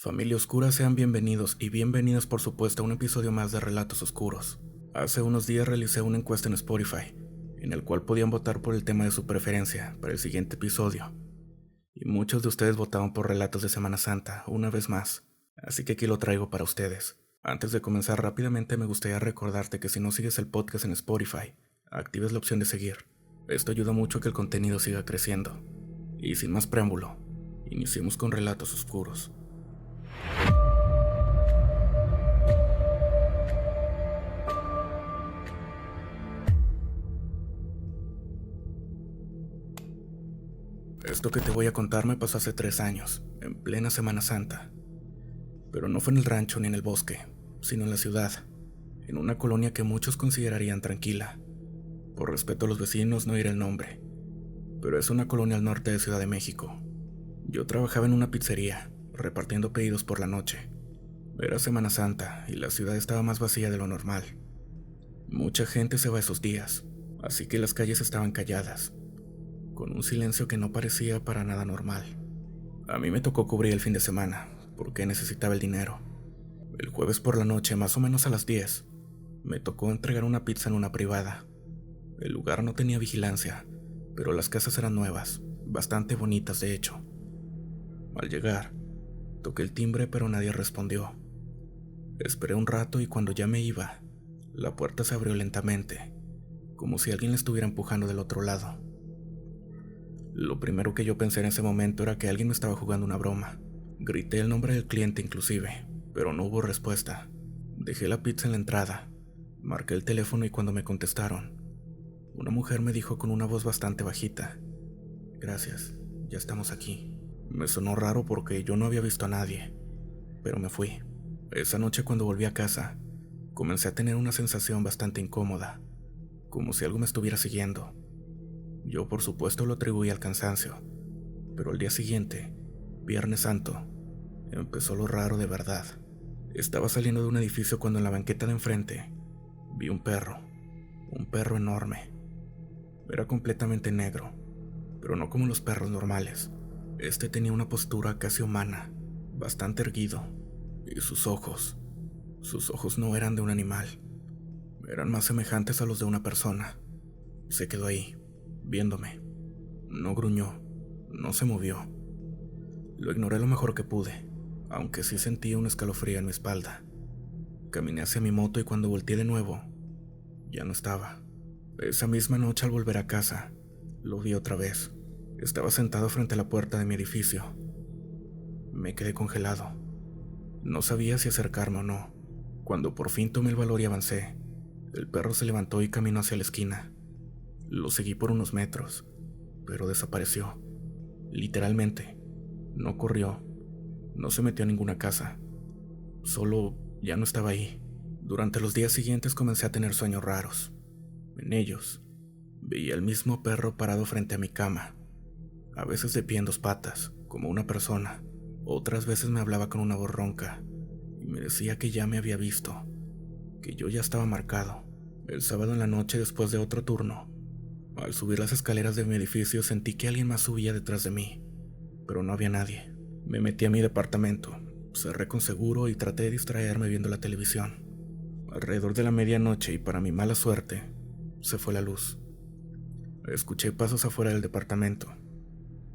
Familia Oscura, sean bienvenidos y bienvenidas por supuesto a un episodio más de Relatos Oscuros. Hace unos días realicé una encuesta en Spotify, en el cual podían votar por el tema de su preferencia para el siguiente episodio. Y muchos de ustedes votaron por relatos de Semana Santa, una vez más, así que aquí lo traigo para ustedes. Antes de comenzar rápidamente me gustaría recordarte que si no sigues el podcast en Spotify, actives la opción de seguir. Esto ayuda mucho a que el contenido siga creciendo. Y sin más preámbulo, iniciemos con Relatos Oscuros. Esto que te voy a contar me pasó hace 3 años, en plena Semana Santa. Pero no fue en el rancho ni en el bosque, sino en la ciudad, en una colonia que muchos considerarían tranquila. Por respeto a los vecinos no diré el nombre, pero es una colonia al norte de Ciudad de México. Yo trabajaba en una pizzería, repartiendo pedidos por la noche. Era Semana Santa y la ciudad estaba más vacía de lo normal. Mucha gente se va esos días, así que las calles estaban calladas, con un silencio que no parecía para nada normal. A mí me tocó cubrir el fin de semana, porque necesitaba el dinero. El jueves por la noche, más o menos a las 10, me tocó entregar una pizza en una privada. El lugar no tenía vigilancia, pero las casas eran nuevas, bastante bonitas de hecho. Al llegar, toqué el timbre pero nadie respondió. Esperé un rato y cuando ya me iba, la puerta se abrió lentamente, como si alguien la estuviera empujando del otro lado. Lo primero que yo pensé en ese momento era que alguien me estaba jugando una broma. Grité el nombre del cliente inclusive, pero no hubo respuesta. Dejé la pizza en la entrada, marqué el teléfono y cuando me contestaron, una mujer me dijo con una voz bastante bajita: "Gracias, ya estamos aquí". Me sonó raro porque yo no había visto a nadie, pero me fui. Esa noche cuando volví a casa, comencé a tener una sensación bastante incómoda, como si algo me estuviera siguiendo. Yo por supuesto lo atribuí al cansancio, pero al día siguiente, Viernes Santo, empezó lo raro de verdad. Estaba saliendo de un edificio cuando en la banqueta de enfrente vi un perro enorme. Era completamente negro, pero no como los perros normales. Este tenía una postura casi humana, bastante erguido, y sus ojos no eran de un animal, eran más semejantes a los de una persona. Se quedó ahí, viéndome. No gruñó, no se movió. Lo ignoré lo mejor que pude, aunque sí sentí un escalofrío en mi espalda. Caminé hacia mi moto y cuando volteé de nuevo, ya no estaba. Esa misma noche al volver a casa, lo vi otra vez. Estaba sentado frente a la puerta de mi edificio. Me quedé congelado. No sabía si acercarme o no. Cuando por fin tomé el valor y avancé, el perro se levantó y caminó hacia la esquina. Lo seguí por unos metros, pero desapareció. Literalmente. No corrió, no se metió a ninguna casa. Solo ya no estaba ahí. Durante los días siguientes comencé a tener sueños raros. En ellos, veía el mismo perro parado frente a mi cama, a veces de pie en 2 patas, como una persona. Otras veces me hablaba con una voz ronca y me decía que ya me había visto, que yo ya estaba marcado. El sábado en la noche, después de otro turno, al subir las escaleras de mi edificio sentí que alguien más subía detrás de mí, pero no había nadie. Me metí a mi departamento, cerré con seguro y traté de distraerme viendo la televisión. Alrededor de la medianoche y para mi mala suerte, se fue la luz. Escuché pasos afuera del departamento.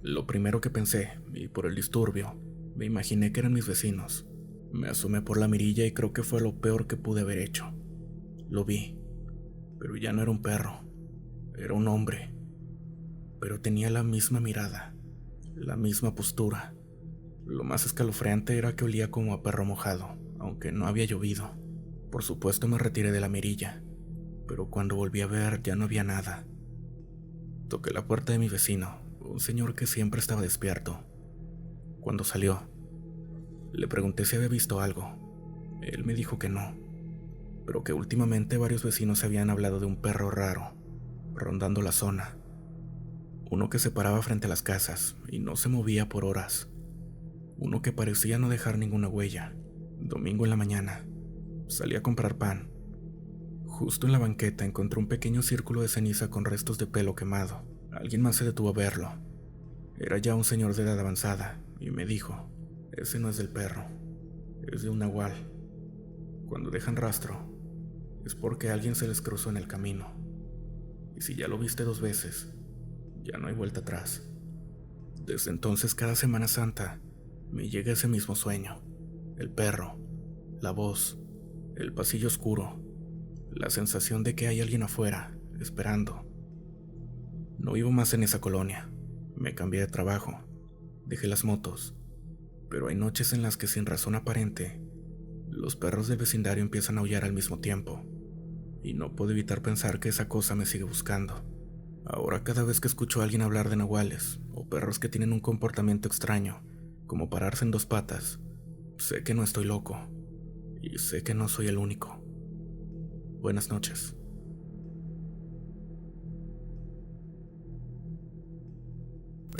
Lo primero que pensé, y por el disturbio, me imaginé que eran mis vecinos. Me asomé por la mirilla y creo que fue lo peor que pude haber hecho. Lo vi, pero ya no era un perro, era un hombre. Pero tenía la misma mirada, la misma postura. Lo más escalofriante era que olía como a perro mojado, aunque no había llovido. Por supuesto me retiré de la mirilla, pero cuando volví a ver ya no había nada. Toqué la puerta de mi vecino, un señor que siempre estaba despierto. Cuando salió, le pregunté si había visto algo. Él me dijo que no, pero que últimamente varios vecinos habían hablado de un perro raro, rondando la zona. Uno que se paraba frente a las casas y no se movía por horas. Uno que parecía no dejar ninguna huella. Domingo en la mañana, salí a comprar pan. Justo en la banqueta encontré un pequeño círculo de ceniza con restos de pelo quemado. Alguien más se detuvo a verlo. Era ya un señor de edad avanzada y me dijo: Ese no es del perro, es de un nahual. Cuando dejan rastro, es porque alguien se les cruzó en el camino. Y si ya lo viste 2 veces, ya no hay vuelta atrás. Desde entonces, cada Semana Santa, me llega ese mismo sueño. El perro, la voz, el pasillo oscuro, la sensación de que hay alguien afuera, esperando. No vivo más en esa colonia. Me cambié de trabajo, dejé las motos, pero hay noches en las que sin razón aparente, los perros del vecindario empiezan a aullar al mismo tiempo, y no puedo evitar pensar que esa cosa me sigue buscando. Ahora cada vez que escucho a alguien hablar de nahuales, o perros que tienen un comportamiento extraño, como pararse en 2 patas, sé que no estoy loco, y sé que no soy el único. Buenas noches.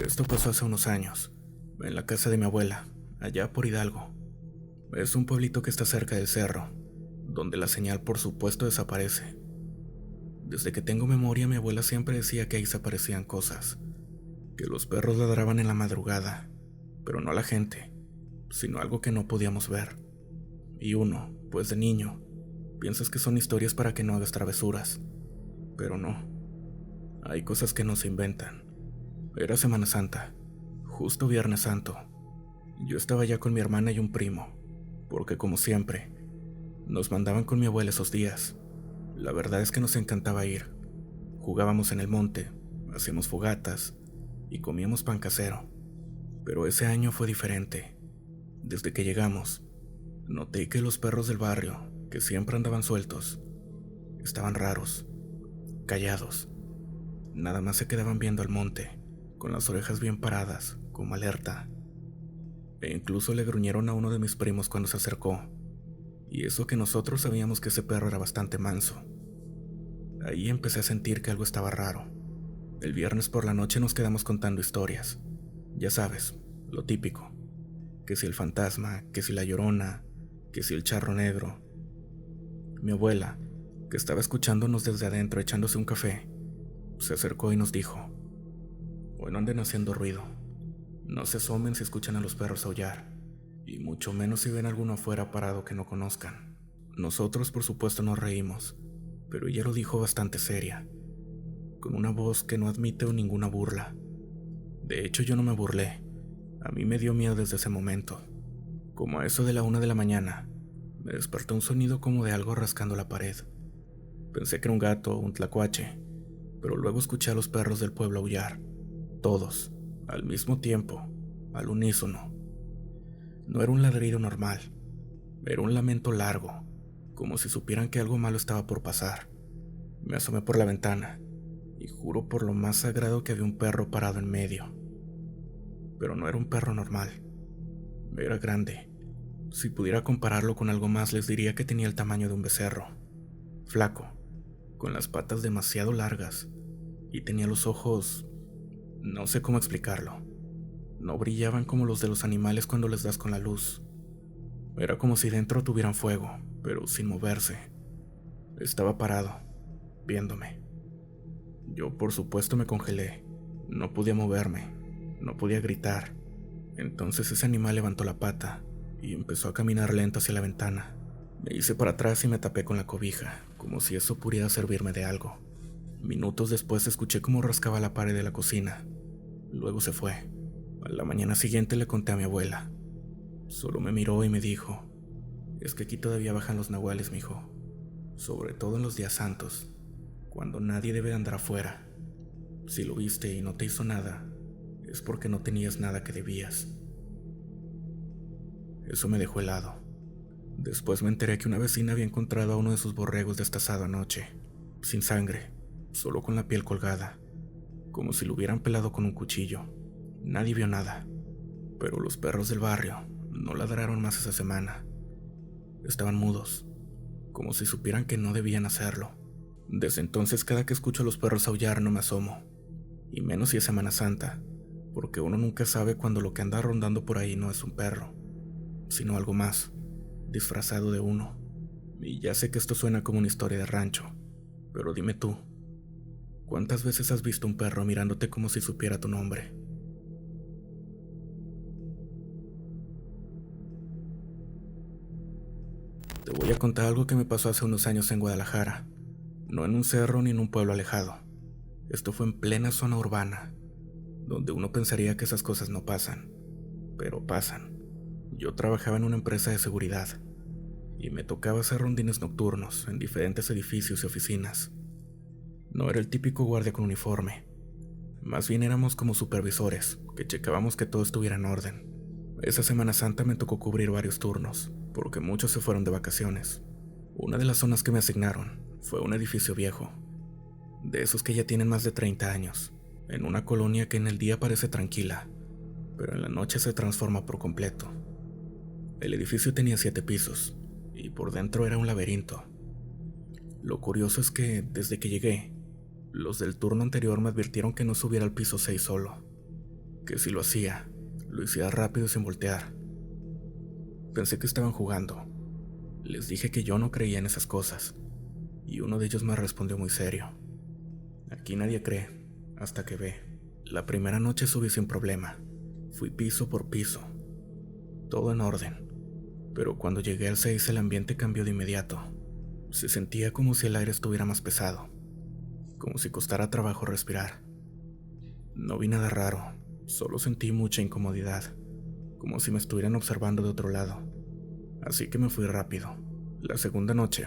Esto pasó hace unos años, en la casa de mi abuela, allá por Hidalgo. Es un pueblito que está cerca del cerro, donde la señal por supuesto desaparece. Desde que tengo memoria, mi abuela siempre decía que ahí se aparecían cosas, que los perros ladraban en la madrugada, pero no a la gente, sino algo que no podíamos ver. Y uno, pues de niño, piensas que son historias para que no hagas travesuras, pero no. Hay cosas que no se inventan. Era Semana Santa, justo Viernes Santo. Yo estaba ya con mi hermana y un primo, porque como siempre, nos mandaban con mi abuela esos días. La verdad es que nos encantaba ir. Jugábamos en el monte, hacíamos fogatas y comíamos pan casero. Pero ese año fue diferente. Desde que llegamos, noté que los perros del barrio, que siempre andaban sueltos, estaban raros, callados. Nada más se quedaban viendo al monte, con las orejas bien paradas, como alerta. E incluso le gruñeron a uno de mis primos cuando se acercó. Y eso que nosotros sabíamos que ese perro era bastante manso. Ahí empecé a sentir que algo estaba raro. El viernes por la noche nos quedamos contando historias. Ya sabes, lo típico. Que si el fantasma, que si la llorona, que si el charro negro. Mi abuela, que estaba escuchándonos desde adentro echándose un café, se acercó y nos dijo: hoy no anden haciendo ruido. No se asomen si escuchan a los perros aullar, y mucho menos si ven alguno afuera parado que no conozcan. Nosotros por supuesto nos reímos, pero ella lo dijo bastante seria, con una voz que no admite ninguna burla. De hecho, yo no me burlé. A mí me dio miedo desde ese momento. Como a eso de la 1 de la mañana, me despertó un sonido como de algo rascando la pared. Pensé que era un gato o un tlacuache, pero luego escuché a los perros del pueblo aullar. Todos, al mismo tiempo, al unísono. No era un ladrido normal, era un lamento largo, como si supieran que algo malo estaba por pasar. Me asomé por la ventana, y juro por lo más sagrado que había un perro parado en medio. Pero no era un perro normal, era grande. Si pudiera compararlo con algo más, les diría que tenía el tamaño de un becerro. Flaco, con las patas demasiado largas, y tenía los ojos... no sé cómo explicarlo. No brillaban como los de los animales cuando les das con la luz. Era como si dentro tuvieran fuego, pero sin moverse. Estaba parado, viéndome. Yo por supuesto me congelé. No podía moverme, no podía gritar. Entonces ese animal levantó la pata y empezó a caminar lento hacia la ventana. Me hice para atrás y me tapé con la cobija, como si eso pudiera servirme de algo. Minutos después escuché cómo rascaba la pared de la cocina. Luego se fue. A la mañana siguiente le conté a mi abuela. Solo me miró y me dijo: es que aquí todavía bajan los nahuales, mijo. Sobre todo en los días santos, cuando nadie debe andar afuera. Si lo viste y no te hizo nada, es porque no tenías nada que debías. Eso me dejó helado. Después me enteré que una vecina había encontrado a uno de sus borregos destazado anoche, sin sangre, solo con la piel colgada, como si lo hubieran pelado con un cuchillo. Nadie vio nada, pero los perros del barrio no ladraron más esa semana. Estaban mudos, como si supieran que no debían hacerlo. Desde entonces, cada que escucho a los perros aullar no me asomo, y menos si es Semana Santa, porque uno nunca sabe cuando lo que anda rondando por ahí no es un perro, sino algo más, disfrazado de uno. Y ya sé que esto suena como una historia de rancho, pero dime tú, ¿cuántas veces has visto un perro mirándote como si supiera tu nombre? Te voy a contar algo que me pasó hace unos años en Guadalajara, no en un cerro ni en un pueblo alejado. Esto fue en plena zona urbana, donde uno pensaría que esas cosas no pasan, pero pasan. Yo trabajaba en una empresa de seguridad y me tocaba hacer rondines nocturnos en diferentes edificios y oficinas. No era el típico guardia con uniforme, más bien éramos como supervisores que checábamos que todo estuviera en orden. Esa Semana Santa me tocó cubrir varios turnos, porque muchos se fueron de vacaciones. Una de las zonas que me asignaron fue un edificio viejo, de esos que ya tienen más de 30 años, en una colonia que en el día parece tranquila, pero en la noche se transforma por completo. El edificio tenía 7 pisos, y por dentro era un laberinto. Lo curioso es que, desde que llegué, los del turno anterior me advirtieron que no subiera al piso 6 solo, que si lo hacía, lo hiciera rápido y sin voltear. Pensé que estaban jugando. Les dije que yo no creía en esas cosas, y uno de ellos me respondió muy serio. Aquí nadie cree, hasta que ve. La primera noche subí sin problema. Fui piso por piso. Todo en orden. Pero cuando llegué al 6 el ambiente cambió de inmediato. Se sentía como si el aire estuviera más pesado, como si costara trabajo respirar. No vi nada raro, solo sentí mucha incomodidad, como si me estuvieran observando de otro lado. Así que me fui rápido. La segunda noche,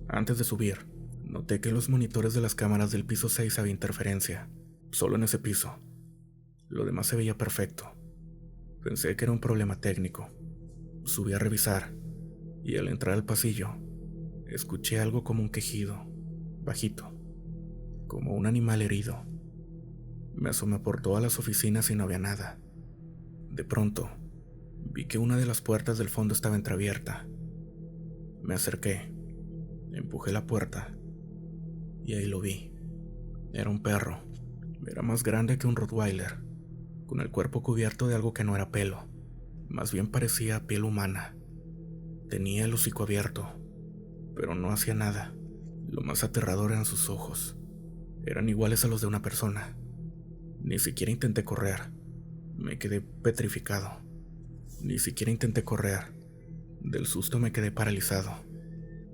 antes de subir, noté que en los monitores de las cámaras del piso 6 había interferencia, solo en ese piso. Lo demás se veía perfecto. Pensé que era un problema técnico. Subí a revisar, y al entrar al pasillo, escuché algo como un quejido, bajito, como un animal herido. Me asomé por todas las oficinas y no había nada. De pronto, vi que una de las puertas del fondo estaba entreabierta. Me acerqué, empujé la puerta, y ahí lo vi. Era un perro. Era más grande que un Rottweiler, con el cuerpo cubierto de algo que no era pelo, más bien parecía piel humana. Tenía el hocico abierto, pero no hacía nada. Lo más aterrador eran sus ojos. Eran iguales a los de una persona. Ni siquiera intenté correr. Me quedé petrificado. Ni siquiera intenté correr. Del susto me quedé paralizado.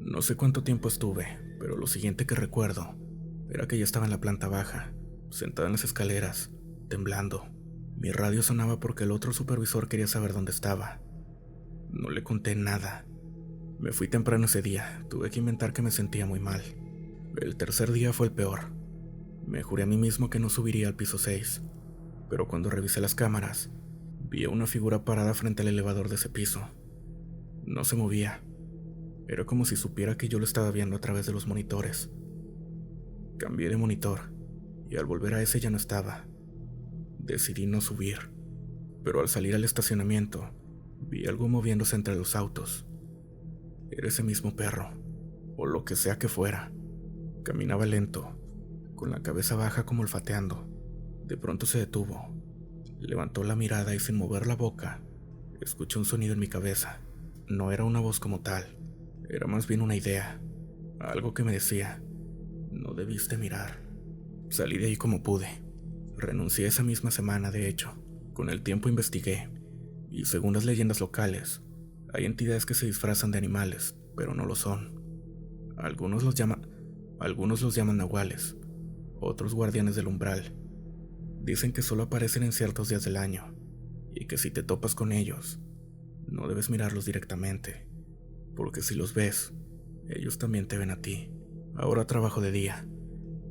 No sé cuánto tiempo estuve, pero lo siguiente que recuerdo era que ya estaba en la planta baja, sentado en las escaleras, temblando. Mi radio sonaba porque el otro supervisor quería saber dónde estaba. No le conté nada. Me fui temprano ese día, tuve que inventar que me sentía muy mal. El tercer día fue el peor. Me juré a mí mismo que no subiría al piso 6, pero cuando revisé las cámaras, vi a una figura parada frente al elevador de ese piso. No se movía. Era como si supiera que yo lo estaba viendo a través de los monitores. Cambié de monitor, y al volver a ese ya no estaba. Decidí no subir, pero al salir al estacionamiento, vi algo moviéndose entre los autos. Era ese mismo perro, o lo que sea que fuera. Caminaba lento, con la cabeza baja como olfateando. De pronto se detuvo, levantó la mirada y sin mover la boca, escuché un sonido en mi cabeza. No era una voz como tal, era más bien una idea, algo que me decía, no debiste mirar. Salí de ahí como pude. Renuncié esa misma semana, de hecho. Con el tiempo investigué, y según las leyendas locales, hay entidades que se disfrazan de animales, pero no lo son. Algunos los llaman nahuales, otros guardianes del umbral. Dicen que solo aparecen en ciertos días del año, y que si te topas con ellos, no debes mirarlos directamente, porque si los ves, ellos también te ven a ti. Ahora trabajo de día,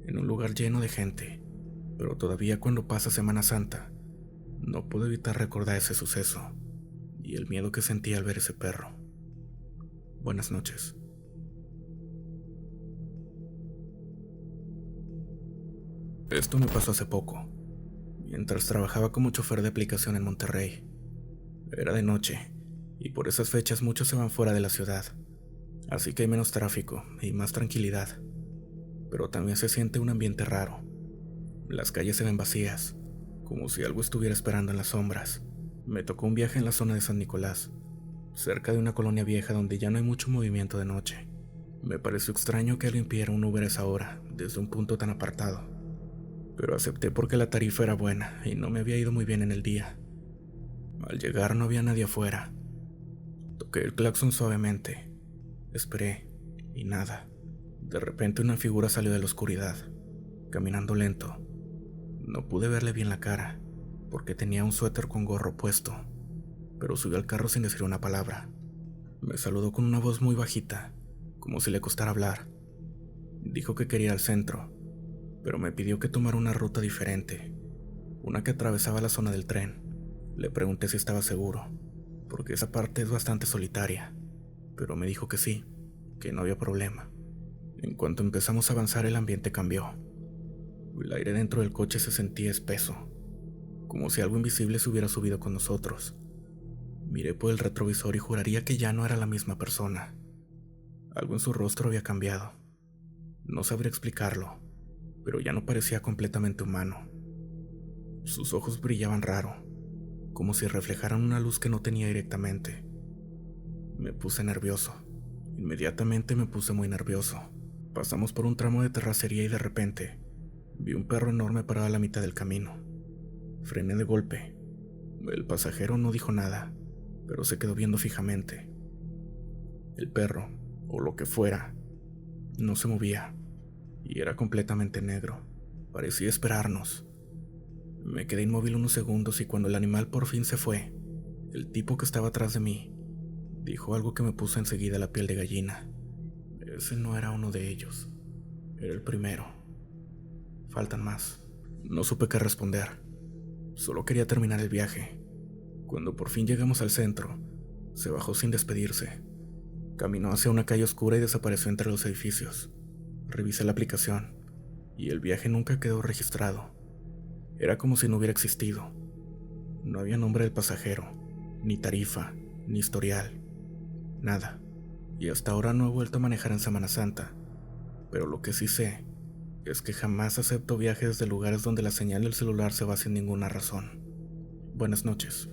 en un lugar lleno de gente, pero todavía cuando pasa Semana Santa, no puedo evitar recordar ese suceso y el miedo que sentí al ver ese perro. Buenas noches. Esto me pasó hace poco, mientras trabajaba como chofer de aplicación en Monterrey. Era de noche, y por esas fechas muchos se van fuera de la ciudad, así que hay menos tráfico y más tranquilidad. Pero también se siente un ambiente raro. Las calles se ven vacías, como si algo estuviera esperando en las sombras. Me tocó un viaje en la zona de San Nicolás, cerca de una colonia vieja donde ya no hay mucho movimiento de noche. Me pareció extraño que alguien pidiera un Uber a esa hora, desde un punto tan apartado, pero acepté porque la tarifa era buena y no me había ido muy bien en el día. Al llegar no había nadie afuera. Toqué el claxon suavemente. Esperé, y nada. De repente una figura salió de la oscuridad, caminando lento. No pude verle bien la cara, porque tenía un suéter con gorro puesto, pero subió al carro sin decir una palabra. Me saludó con una voz muy bajita, como si le costara hablar. Dijo que quería ir al centro, pero me pidió que tomara una ruta diferente, una que atravesaba la zona del tren. Le pregunté si estaba seguro, porque esa parte es bastante solitaria, pero me dijo que sí, que no había problema. En cuanto empezamos a avanzar, el ambiente cambió. El aire dentro del coche se sentía espeso, como si algo invisible se hubiera subido con nosotros. Miré por el retrovisor y juraría que ya no era la misma persona. Algo en su rostro había cambiado. No sabría explicarlo, pero ya no parecía completamente humano. Sus ojos brillaban raro, como si reflejaran una luz que no tenía directamente. Me puse nervioso. Inmediatamente me puse muy nervioso. Pasamos por un tramo de terracería y de repente vi un perro enorme parado a la mitad del camino. Frené de golpe. El pasajero no dijo nada, pero se quedó viendo fijamente. El perro, o lo que fuera, no se movía, y era completamente negro. Parecía esperarnos. Me quedé inmóvil unos segundos y cuando el animal por fin se fue, el tipo que estaba atrás de mí dijo algo que me puso enseguida la piel de gallina. Ese no era uno de ellos. Era el primero. Faltan más. No supe qué responder. Solo quería terminar el viaje. Cuando por fin llegamos al centro, se bajó sin despedirse. Caminó hacia una calle oscura y desapareció entre los edificios. Revisé la aplicación, y el viaje nunca quedó registrado. Era como si no hubiera existido. No había nombre del pasajero, ni tarifa, ni historial. Nada. Y hasta ahora no he vuelto a manejar en Semana Santa. Pero lo que sí sé es que jamás acepto viajes de lugares donde la señal del celular se va sin ninguna razón. Buenas noches.